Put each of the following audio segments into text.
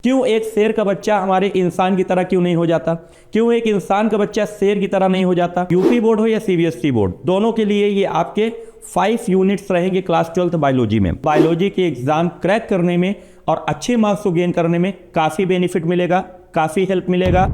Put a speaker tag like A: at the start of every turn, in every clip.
A: क्यों एक शेर का बच्चा हमारे इंसान की तरह क्यों नहीं हो जाता? क्यों एक इंसान का बच्चा शेर की तरह नहीं हो जाता? यूपी बोर्ड हो या सीबीएसई बोर्ड, दोनों के लिए ये आपके 5 यूनिट्स रहेंगे क्लास 12th बायोलॉजी में। बायोलॉजी के एग्जाम क्रैक करने में और अच्छे मार्क्स को गेन करने में काफ़ी बेनिफिट मिलेगा, काफ़ी हेल्प मिलेगा।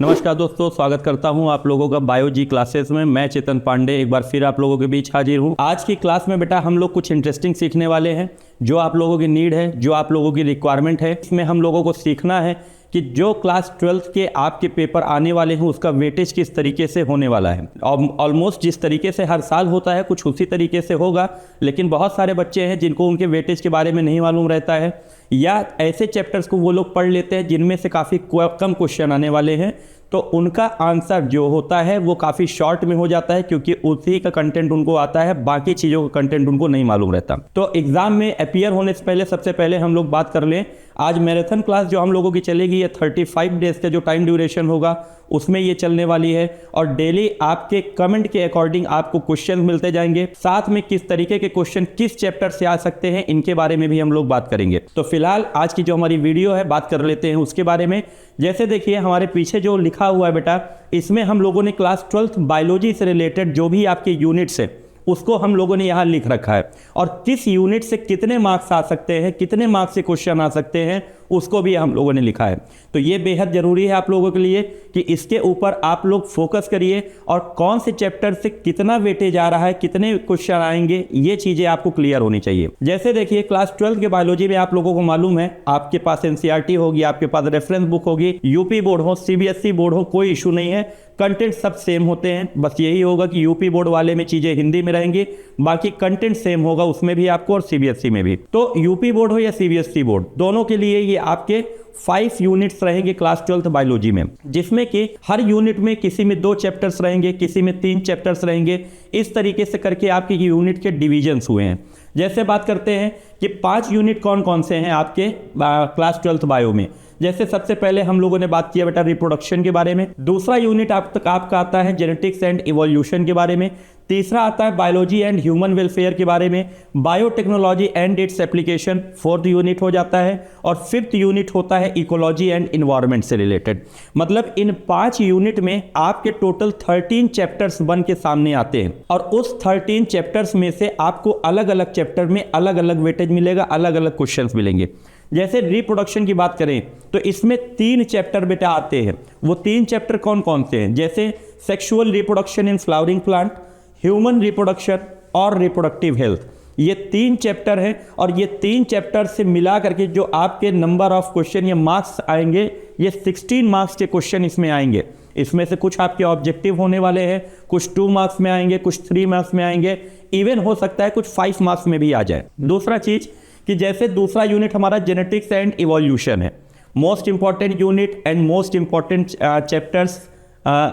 A: नमस्कार दोस्तों, स्वागत करता हूं आप लोगों का बायोलॉजी क्लासेस में। मैं चेतन पांडे एक बार फिर आप लोगों के बीच हाजिर हूं। आज की क्लास में बेटा हम लोग कुछ इंटरेस्टिंग सीखने वाले हैं, जो आप लोगों की नीड है, जो आप लोगों की रिक्वायरमेंट है। इसमें हम लोगों को सीखना है कि जो क्लास 12th के आपके पेपर आने वाले हैं उसका वेटेज किस तरीके से होने वाला है। ऑलमोस्ट जिस तरीके से हर साल होता है कुछ उसी तरीके से होगा, लेकिन बहुत सारे बच्चे हैं जिनको उनके वेटेज के बारे में नहीं मालूम रहता है, या ऐसे चैप्टर्स को वो लोग पढ़ लेते हैं जिनमें से काफ़ी कम क्वेश्चन आने वाले हैं, तो उनका आंसर जो होता है वो काफ़ी शॉर्ट में हो जाता है, क्योंकि उसी का कंटेंट उनको आता है, बाकी चीज़ों का कंटेंट उनको नहीं मालूम रहता। तो एग्जाम में अपीयर होने से पहले सबसे पहले हम लोग बात कर लें, आज मैराथन क्लास जो हम लोगों की चलेगी ये 35 डेज का जो टाइम ड्यूरेशन होगा उसमें ये चलने वाली है, और डेली आपके कमेंट के अकॉर्डिंग आपको क्वेश्चन मिलते जाएंगे। साथ में किस तरीके के क्वेश्चन किस चैप्टर से आ सकते हैं इनके बारे में भी हम लोग बात करेंगे। तो फिलहाल आज की जो हमारी वीडियो है बात कर लेते हैं उसके बारे में। जैसे देखिए हमारे पीछे जो लिखा हुआ है बेटा, इसमें हम लोगों ने क्लास 12th बायोलॉजी से रिलेटेड जो भी आपके यूनिट्स है उसको हम लोगों ने यहाँ लिख रखा है, और किस यूनिट से कितने मार्क्स आ सकते हैं, कितने मार्क्स से क्वेश्चन आ सकते हैं उसको भी हम लोगों ने लिखा है। तो ये बेहद ज़रूरी है आप लोगों के लिए कि इसके ऊपर आप लोग फोकस करिए, और कौन से चैप्टर से कितना वेटेज आ रहा है, कितने क्वेश्चन आएंगे, ये चीज़ें आपको क्लियर होनी चाहिए। जैसे देखिए क्लास 12th के बायोलॉजी में आप लोगों को मालूम है आपके पास एनसीईआरटी होगी, आपके पास रेफरेंस बुक होगी, यूपी बोर्ड हो सीबीएसई बोर्ड हो, कोई इशू नहीं है, कंटेंट सब सेम होते हैं। बस यही होगा कि यूपी बोर्ड वाले में चीज़ें हिंदी में रहेंगी, बाकी कंटेंट सेम होगा उसमें भी आपको और सीबीएसई में भी। तो यूपी बोर्ड हो या सीबीएसई बोर्ड, दोनों के लिए ये आपके 5 यूनिट्स रहेंगे क्लास 12th बायोलॉजी में, जिसमें कि हर यूनिट में किसी में 2 चैप्टर्स रहेंगे, किसी में 3 चैप्टर्स रहेंगे। इस तरीके से करके आपके यूनिट के डिविजन्स हुए हैं। जैसे बात करते हैं कि 5 यूनिट कौन कौन से हैं आपके क्लास 12th बायो में। जैसे सबसे पहले हम लोगों ने बात किया बेटा रिप्रोडक्शन के बारे में, दूसरा यूनिट आपका आता है जेनेटिक्स एंड इवोल्यूशन के बारे में, तीसरा आता है बायोलॉजी एंड ह्यूमन वेलफेयर के बारे में, biotechnology and its application 4th unit हो जाता है, और 5th यूनिट होता है इकोलॉजी एंड इन्वायरमेंट से रिलेटेड। मतलब इन 5 यूनिट में आपके टोटल 13 चैप्टर्स बन के सामने आते हैं, और उस 13 चैप्टर्स में से आपको अलग अलग चैप्टर में अलग अलग वेटेज मिलेगा, अलग अलग क्वेश्चन मिलेंगे। जैसे रिप्रोडक्शन की बात करें तो इसमें 3 चैप्टर बेटा आते हैं। वो 3 चैप्टर कौन कौन से हैं? जैसे sexual reproduction in flowering plant, human reproduction और रिप्रोडक्टिव हेल्थ। ये 3 चैप्टर हैं, और ये 3 चैप्टर से मिला करके जो आपके नंबर ऑफ क्वेश्चन या मार्क्स आएंगे, ये 16 मार्क्स के क्वेश्चन इसमें आएंगे। इसमें से कुछ आपके ऑब्जेक्टिव होने वाले हैं, कुछ 2 मार्क्स में आएंगे, कुछ 3 मार्क्स में आएंगे, इवन हो सकता है कुछ 5 मार्क्स में भी आ जाए। दूसरा चीज़ कि जैसे दूसरा यूनिट हमारा जेनेटिक्स एंड इवोल्यूशन है, most important unit and most important chapters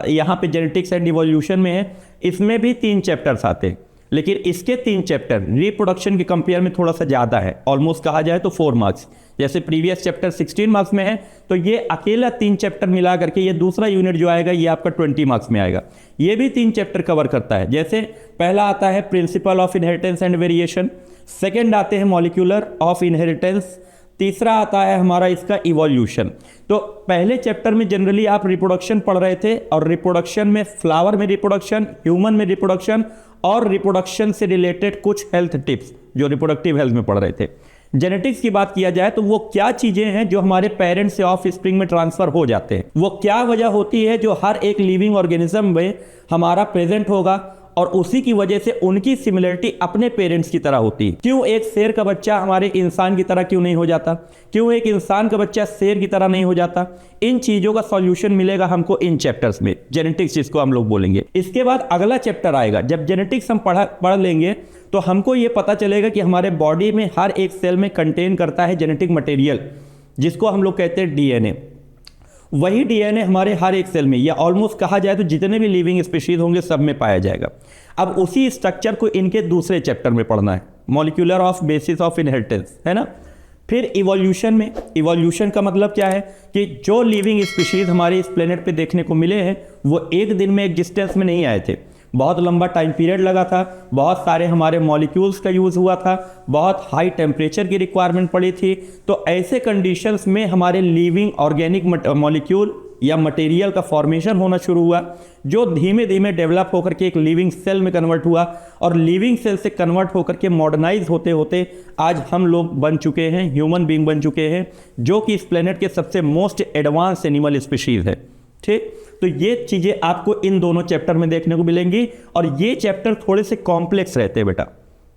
A: यहाँ पे जेनेटिक्स एंड इवोल्यूशन में है। इसमें भी 3 चैप्टर्स आते हैं, लेकिन इसके 3 चैप्टर रिप्रोडक्शन के कंपेयर में थोड़ा सा ज़्यादा है, ऑलमोस्ट कहा जाए तो 4 मार्क्स। जैसे प्रीवियस चैप्टर 16 मार्क्स में है, तो ये अकेला 3 चैप्टर मिला करके ये दूसरा यूनिट जो आएगा ये आपका 20 मार्क्स में आएगा। ये भी 3 चैप्टर कवर करता है। जैसे पहला आता है principle of inheritance and variation, second आते हैं मॉलिक्यूलर ऑफ इनहेरिटेंस, तीसरा आता है हमारा इसका इवोल्यूशन। तो पहले चैप्टर में जनरली आप रिप्रोडक्शन पढ़ रहे थे, और रिप्रोडक्शन में फ्लावर में रिप्रोडक्शन, ह्यूमन में रिप्रोडक्शन, और रिप्रोडक्शन से रिलेटेड कुछ हेल्थ टिप्स जो रिप्रोडक्टिव हेल्थ में पढ़ रहे थे। जेनेटिक्स की बात किया जाए तो वो क्या चीज़ें हैं जो हमारे पेरेंट्स से ऑफ स्प्रिंग में ट्रांसफ़र हो जाते हैं, वो क्या वजह होती है जो हर एक लिविंग ऑर्गेनिज्म में हमारा प्रेजेंट होगा, और उसी की वजह से उनकी सिमिलरिटी अपने पेरेंट्स की तरह होती है। क्यों एक शेर का बच्चा हमारे इंसान की तरह क्यों नहीं हो जाता? क्यों एक इंसान का बच्चा शेर की तरह नहीं हो जाता? इन चीज़ों का सॉल्यूशन मिलेगा हमको इन चैप्टर्स में, जेनेटिक्स जिसको हम लोग बोलेंगे। इसके बाद अगला चैप्टर आएगा, जब जेनेटिक्स हम पढ़ लेंगे तो हमको ये पता चलेगा कि हमारे बॉडी में हर एक सेल में कंटेन करता है जेनेटिक मटेरियल, जिसको हम लोग कहते हैं डीएनए। वही डीएनए हमारे हर एक सेल में, या ऑलमोस्ट कहा जाए तो जितने भी लिविंग स्पीशीज होंगे सब में पाया जाएगा। अब उसी स्ट्रक्चर को इनके दूसरे चैप्टर में पढ़ना है, molecular of basis of inheritance, है ना। फिर इवोल्यूशन में, इवोल्यूशन का मतलब क्या है कि जो लिविंग स्पीशीज हमारे इस प्लेनेट पे देखने को मिले हैं वो एक दिन में एग्जिस्टेंस में नहीं आए थे, बहुत लंबा टाइम पीरियड लगा था, बहुत सारे हमारे मॉलिक्यूल्स का यूज़ हुआ था, बहुत हाई टेम्परेचर की रिक्वायरमेंट पड़ी थी। तो ऐसे कंडीशंस में हमारे लिविंग ऑर्गेनिक मॉलिक्यूल या मटेरियल का फॉर्मेशन होना शुरू हुआ, जो धीमे धीमे डेवलप होकर के एक लिविंग सेल में कन्वर्ट हुआ, और लिविंग सेल से कन्वर्ट होकर के मॉडर्नाइज होते होते आज हम लोग बन चुके हैं, ह्यूमन बीइंग बन चुके हैं, जो कि इस प्लेनेट के सबसे मोस्ट एडवांस एनिमल स्पीशीज है। ठीक, तो ये चीज़ें आपको इन दोनों चैप्टर में देखने को मिलेंगी, और ये चैप्टर थोड़े से कॉम्प्लेक्स रहते हैं बेटा।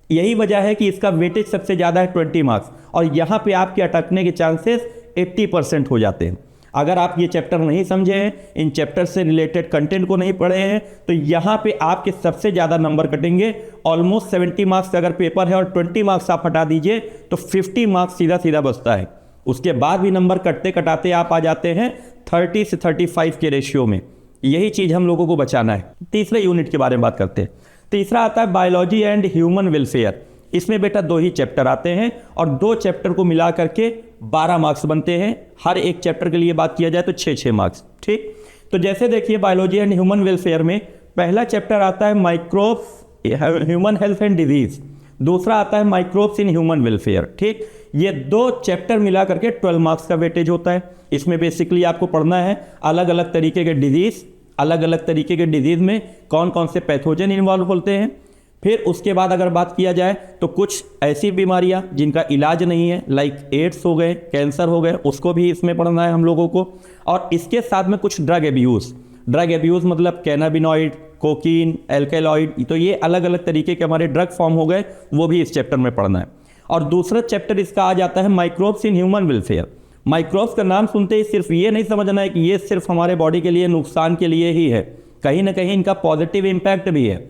A: यही वजह है कि इसका वेटेज सबसे ज़्यादा है 20 मार्क्स, और यहाँ पे आपके अटकने के चांसेस 80% हो जाते हैं। अगर आप ये चैप्टर नहीं समझे हैं, इन चैप्टर से रिलेटेड कंटेंट को नहीं पढ़े हैं, तो यहाँ पे आपके सबसे ज़्यादा नंबर कटेंगे। ऑलमोस्ट 70 मार्क्स का अगर पेपर है और 20 मार्क्स आप हटा दीजिए तो 50 मार्क्स सीधा सीधा बचता है। उसके बाद भी नंबर कटते कटाते आप आ जाते हैं 30 से 35 के रेशियो में। यही चीज़ हम लोगों को बचाना है। तीसरे यूनिट के बारे में बात करते हैं। तीसरा आता है बायोलॉजी एंड ह्यूमन वेलफेयर। इसमें बेटा 2 ही चैप्टर आते हैं, और 2 चैप्टर को मिला करके 12 मार्क्स बनते हैं। हर एक चैप्टर के लिए बात किया जाए तो 6-6 मार्क्स। ठीक, तो जैसे देखिए बायोलॉजी एंड ह्यूमन वेलफेयर में पहला चैप्टर आता है microbes, human health and disease. दूसरा आता है माइक्रोब्स इन ह्यूमन वेलफेयर। ठीक, ये 2 चैप्टर मिला करके 12 मार्क्स का वेटेज होता है। इसमें बेसिकली आपको पढ़ना है अलग अलग तरीके के डिजीज़, अलग अलग तरीके के डिजीज़ में कौन कौन से पैथोजन इन्वॉल्व होते हैं। फिर उसके बाद अगर बात किया जाए तो कुछ ऐसी बीमारियां जिनका इलाज नहीं है, लाइक एड्स हो गए, कैंसर हो गए, उसको भी इसमें पढ़ना है हम लोगों को। और इसके साथ में कुछ ड्रग एब्यूज़ मतलब कैनाबिनॉइड, कोकीन, एल्केलॉइड, तो ये अलग अलग तरीके के हमारे ड्रग फॉर्म हो गए, वो भी इस चैप्टर में पढ़ना है। और दूसरा चैप्टर इसका आ जाता है microbes in human welfare. Microbes का नाम सुनते ही सिर्फ ये नहीं समझना है कि ये सिर्फ हमारे बॉडी के लिए नुकसान के लिए ही है, कहीं ना कहीं इनका पॉजिटिव इम्पैक्ट भी है।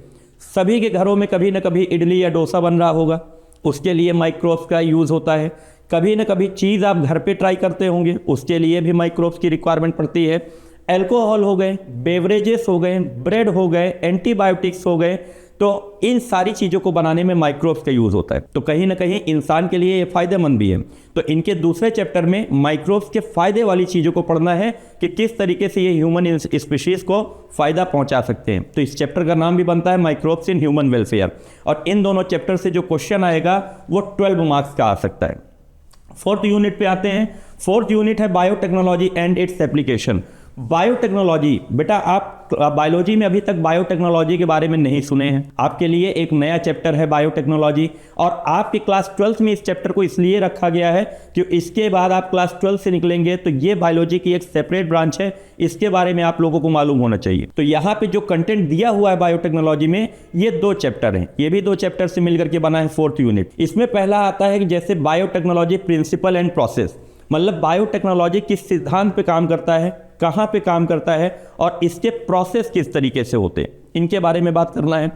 A: सभी के घरों में कभी ना कभी इडली या डोसा बन रहा होगा, उसके लिए माइक्रोब्स का यूज़ होता है। कभी ना कभी चीज़ आप घर पे ट्राई करते होंगे, उसके लिए भी माइक्रोब्स की रिक्वायरमेंट पड़ती है। अल्कोहल हो गए, बेवरेजेस हो गए, ब्रेड हो गए, एंटीबायोटिक्स हो गए, तो इन सारी चीज़ों को बनाने में माइक्रोब्स का यूज़ होता है। तो कहीं ना कहीं इंसान के लिए ये फ़ायदेमंद भी है। तो इनके दूसरे चैप्टर में माइक्रोब्स के फ़ायदे वाली चीज़ों को पढ़ना है कि किस तरीके से ये ह्यूमन स्पीशीज़ को फ़ायदा पहुंचा सकते हैं। तो इस चैप्टर का नाम भी बनता है माइक्रोब्स इन ह्यूमन वेलफेयर। और इन दोनों चैप्टर से जो क्वेश्चन आएगा वो 12 मार्क्स का आ सकता है। 4th यूनिट पे आते हैं। 4th यूनिट है biotechnology and its application. Biotechnology, बेटा आप बायोलॉजी में अभी तक बायोटेक्नोलॉजी के बारे में नहीं सुने हैं, आपके लिए एक नया चैप्टर है बायोटेक्नोलॉजी। और आपके क्लास 12th में इस चैप्टर को इसलिए रखा गया है कि इसके बाद आप क्लास 12 से निकलेंगे तो ये बायोलॉजी की एक सेपरेट ब्रांच है, इसके बारे में आप लोगों को मालूम होना चाहिए। तो यहाँ पे जो कंटेंट दिया हुआ है बायोटेक्नोलॉजी में, ये 2 चैप्टर हैं, ये भी 2 चैप्टर से मिलकर के बना है 4th यूनिट। इसमें पहला आता है कि जैसे बायोटेक्नोलॉजी प्रिंसिपल एंड प्रोसेस, मतलब बायोटेक्नोलॉजी किस सिद्धांत पे काम करता है, कहाँ पे काम करता है, और इसके प्रोसेस किस तरीके से होते हैं, इनके बारे में बात करना है।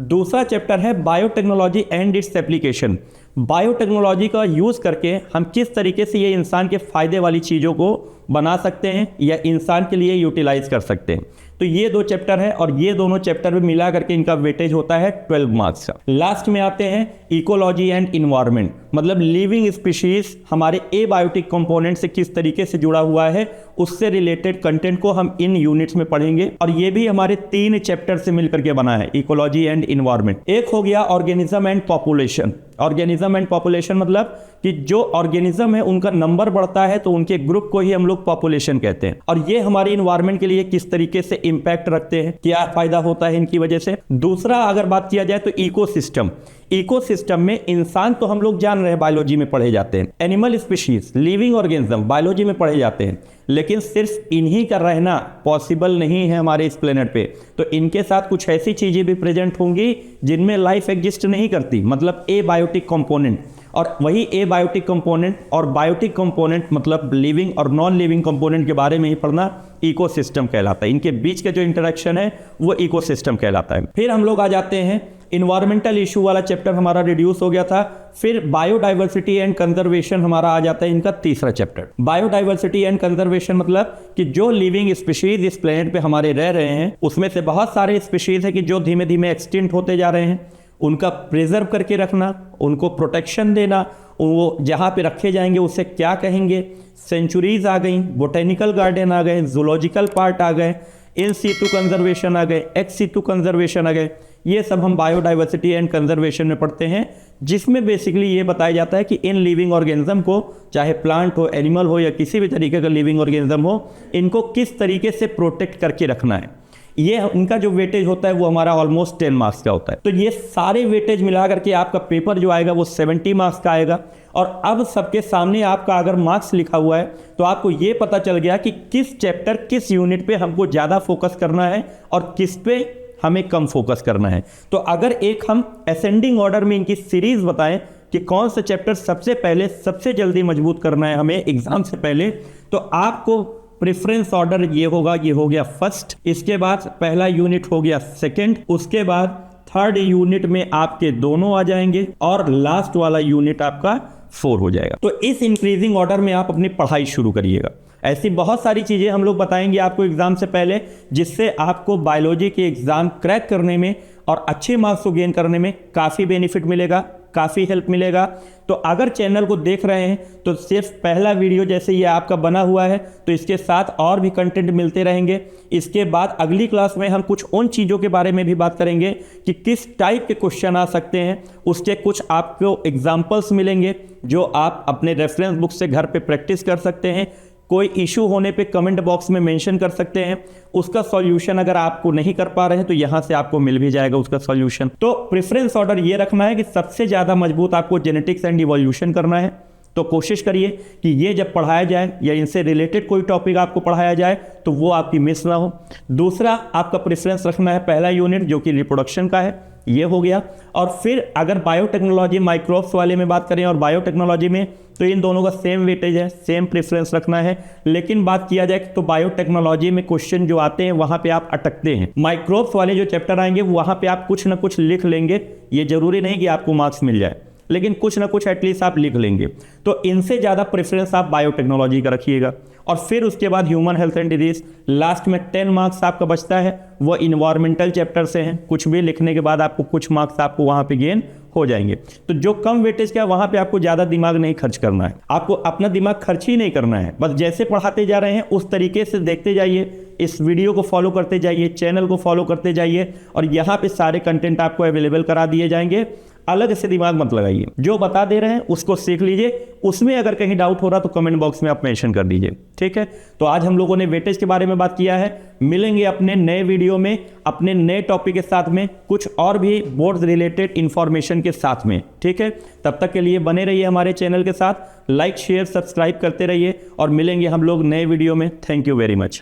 A: दूसरा चैप्टर है biotechnology and its application. Biotechnology का यूज़ करके हम किस तरीके से ये इंसान के फ़ायदे वाली चीज़ों को बना सकते हैं या इंसान के लिए यूटिलाइज कर सकते हैं। तो ये 2 चैप्टर है, और ये दोनों चैप्टर में मिला करके इनका वेटेज होता है 12 मार्क्स का। लास्ट में आते हैं इकोलॉजी एंड इन्वायरमेंट, मतलब लिविंग स्पीशीज हमारे एबायोटिक कंपोनेंट से किस तरीके से जुड़ा हुआ है, उससे रिलेटेड कंटेंट को हम इन यूनिट्स में पढ़ेंगे। और ये भी हमारे 3 चैप्टर से मिलकर के बना है, इकोलॉजी एंड इन्वायरमेंट। एक हो गया organism and population. Organism and population मतलब कि जो ऑर्गेनिज्म है उनका नंबर बढ़ता है तो उनके ग्रुप को ही हम लोग पॉपुलेशन कहते हैं, और ये हमारी इन्वायरमेंट के लिए किस तरीके से इंपैक्ट रखते हैं, क्या फायदा होता है इनकी वजह से। दूसरा अगर बात किया जाए तो इकोसिस्टम। इकोसिस्टम में इंसान तो हम लोग जान रहे हैं बायोलॉजी में पढ़े जाते हैं, animal species, living organism biology में पढ़े जाते हैं, लेकिन सिर्फ इन्हीं का रहना पॉसिबल नहीं है हमारे इस प्लेनेट पे। तो इनके साथ कुछ ऐसी चीजें भी प्रेजेंट होंगी जिनमें लाइफ एग्जिस्ट नहीं करती, मतलब एबायोटिक कंपोनेंट। और वही एबायोटिक कंपोनेंट और बायोटिक कंपोनेंट मतलब लिविंग और नॉन लिविंग कंपोनेंट के बारे में ही पढ़ना इकोसिस्टम कहलाता है। इनके बीच का जो इंटरेक्शन है वो इकोसिस्टम कहलाता है। फिर हम लोग आ जाते हैं इन्वायरमेंटल इशू वाला चैप्टर हमारा रिड्यूस हो गया था। फिर बायोडाइवर्सिटी एंड कंजर्वेशन हमारा आ जाता है इनका तीसरा चैप्टर। बायोडाइवर्सिटी एंड कंजर्वेशन मतलब कि जो लिविंग स्पीशीज इस प्लेनेट पे हमारे रह रहे हैं उसमें से बहुत सारे स्पीशीज है कि जो धीमे धीमे एक्सटिंक्ट होते जा रहे हैं, उनका प्रिजर्व करके रखना, उनको प्रोटेक्शन देना, वो जहाँ पे रखे जाएंगे उसे क्या कहेंगे, सेंचुरीज आ गई, बोटेनिकल गार्डन आ गए, जूलॉजिकल पार्क आ गए, इन सीटू कंजर्वेशन आ गए, एक्स सीटू कंजर्वेशन आ गए। ये सब हम बायोडाइवर्सिटी एंड कंजर्वेशन में पढ़ते हैं, जिसमें बेसिकली ये बताया जाता है कि इन लिविंग ऑर्गेनिज्म को, चाहे प्लांट हो, एनिमल हो या किसी भी तरीके का लिविंग ऑर्गेनिज्म हो, इनको किस तरीके से प्रोटेक्ट करके रखना है। ये इनका जो वेटेज होता है वो हमारा ऑलमोस्ट 10 मार्क्स का होता है। तो ये सारे वेटेज मिला करके आपका पेपर जो आएगा वो 70 मार्क्स का आएगा। और अब सबके सामने आपका अगर मार्क्स लिखा हुआ है तो आपको ये पता चल गया कि किस चैप्टर, किस यूनिट पे हमको ज़्यादा फोकस करना है और किस पे हमें कम फोकस करना है। तो अगर एक हम असेंडिंग ऑर्डर में इनकी सीरीज बताएं कि कौन सा चैप्टर सबसे पहले, सबसे जल्दी मजबूत करना है हमें एग्जाम से पहले, तो आपको प्रेफरेंस ऑर्डर ये होगा, ये हो गया फर्स्ट, इसके बाद पहला यूनिट हो गया सेकंड, उसके बाद थर्ड यूनिट में आपके दोनों आ जाएंगे और लास्ट वाला यूनिट आपका 4 हो जाएगा। तो इस इंक्रीजिंग ऑर्डर में आप अपनी पढ़ाई शुरू करिएगा। ऐसी बहुत सारी चीज़ें हम लोग बताएंगे आपको एग्जाम से पहले, जिससे आपको बायोलॉजी के एग्जाम क्रैक करने में और अच्छे मार्क्स को गेन करने में काफ़ी बेनिफिट मिलेगा, काफ़ी हेल्प मिलेगा। तो अगर चैनल को देख रहे हैं तो सिर्फ पहला वीडियो जैसे ये आपका बना हुआ है, तो इसके साथ और भी कंटेंट मिलते रहेंगे। इसके बाद अगली क्लास में हम कुछ उन चीज़ों के बारे में भी बात करेंगे कि किस टाइप के क्वेश्चन आ सकते हैं, उसके कुछ आपको एग्जाम्पल्स मिलेंगे जो आप अपने रेफरेंस बुक से घर पे प्रैक्टिस कर सकते हैं। कोई इशू होने पे कमेंट बॉक्स में मेंशन कर सकते हैं, उसका सॉल्यूशन अगर आपको नहीं कर पा रहे हैं तो यहाँ से आपको मिल भी जाएगा उसका सॉल्यूशन। तो प्रेफरेंस ऑर्डर ये रखना है कि सबसे ज़्यादा मजबूत आपको जेनेटिक्स एंड इवोल्यूशन करना है। तो कोशिश करिए कि ये जब पढ़ाया जाए या इनसे रिलेटेड कोई टॉपिक आपको पढ़ाया जाए तो वो आपकी मिस ना हो। दूसरा, आपका प्रेफरेंस रखना है पहला यूनिट जो कि रिप्रोडक्शन का है, ये हो गया। और फिर अगर बायोटेक्नोलॉजी माइक्रोब्स वाले में बात करें और बायोटेक्नोलॉजी में, तो इन दोनों का सेम वेटेज है, सेम प्रेफरेंस रखना है। लेकिन बात किया जाए तो बायोटेक्नोलॉजी में क्वेश्चन जो आते हैं वहां पे आप अटकते हैं। माइक्रोब्स वाले जो चैप्टर आएंगे वहां पे आप कुछ ना कुछ लिख लेंगे, ये जरूरी नहीं कि आपको मार्क्स मिल जाए, लेकिन कुछ ना कुछ एटलीस्ट आप लिख लेंगे। तो इनसे ज़्यादा प्रेफरेंस आप बायोटेक्नोलॉजी का रखिएगा। और फिर उसके बाद human health and disease, last में 10 मार्क्स आपका बचता है, वो इन्वायरमेंटल चैप्टर से हैं। कुछ भी लिखने के बाद आपको कुछ मार्क्स आपको वहाँ पे गेन हो जाएंगे। तो जो कम वेटेज का, वहाँ पे आपको ज़्यादा दिमाग नहीं खर्च करना है, आपको अपना दिमाग खर्च ही नहीं करना है। बस जैसे पढ़ाते जा रहे हैं उस तरीके से देखते जाइए, इस वीडियो को फॉलो करते जाइए, चैनल को फॉलो करते जाइए, और यहाँ पे सारे कंटेंट आपको अवेलेबल करा दिए जाएंगे। अलग से दिमाग मत लगाइए, जो बता दे रहे हैं उसको सीख लीजिए। उसमें अगर कहीं डाउट हो रहा तो कमेंट बॉक्स में आप मेंशन कर दीजिए, ठीक है। तो आज हम लोगों ने वेटेज के बारे में बात किया है। मिलेंगे अपने नए वीडियो में अपने नए टॉपिक के साथ में, कुछ और भी बोर्ड रिलेटेड इंफॉर्मेशन के साथ में, ठीक है। तब तक के लिए बने रहिए हमारे चैनल के साथ, लाइक शेयर सब्सक्राइब करते रहिए और मिलेंगे हम लोग नए वीडियो में। Thank you very much.